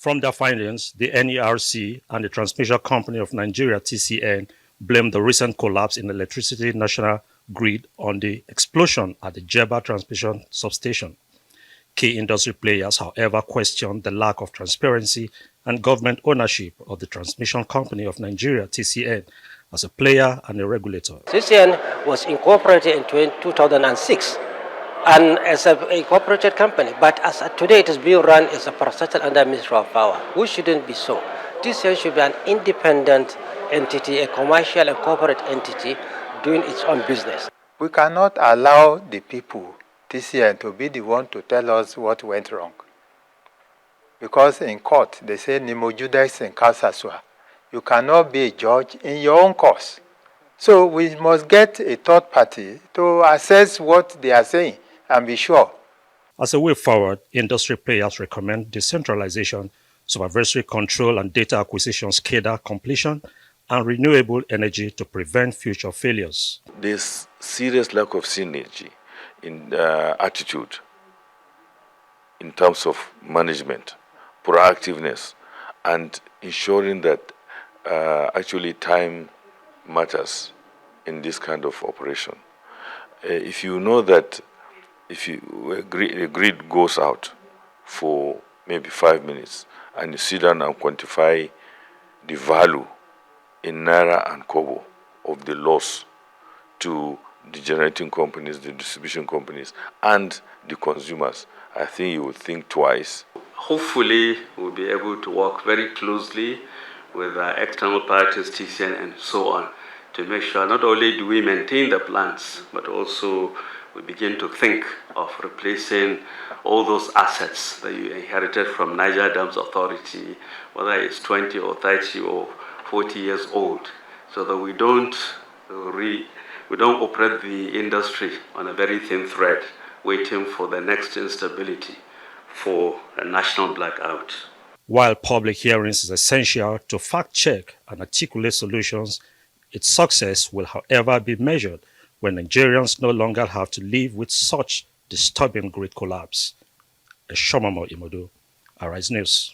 From their findings, the NERC and the Transmission Company of Nigeria (TCN) blamed the recent collapse in the electricity national grid on the explosion at the Jebba transmission substation. Key industry players, however, questioned the lack of transparency and government ownership of the Transmission Company of Nigeria (TCN) as a player and a regulator. TCN was incorporated in 2006 and as an incorporated company, but as of today it is being run as a parastatal under Ministry of Power, which shouldn't be so. TCN should be an independent entity, a commercial and corporate entity doing its own business. We cannot allow the people, TCN, to be the one to tell us what went wrong. Because in court, they say, Nemo Judas in Casa Sua. You cannot be a judge in your own cause. So we must get a third party to assess what they are saying and be sure. As a way forward, industry players recommend decentralization, supervisory control and data acquisition cadre completion, and renewable energy to prevent future failures. There's serious lack of synergy in attitude in terms of management, proactiveness, and ensuring that actually time matters in this kind of operation. If you know that if a grid goes out for maybe 5 minutes and you sit down and quantify the value in Naira and Kobo of the loss to the generating companies, the distribution companies, and the consumers, I think you would think twice. Hopefully, we'll be able to work very closely with external parties, TCN, and so on, to make sure not only do we maintain the plants, but also we begin to think of replacing all those assets that you inherited from Niger Dams Authority, whether it's 20 or 30 or 40 years old, so that we don't operate the industry on a very thin thread, waiting for the next instability for a national blackout. While public hearings is essential to fact-check and articulate solutions, its success will, however, be measured when Nigerians no longer have to live with such disturbing grid collapse. Eshomamo Imodo, Arise News.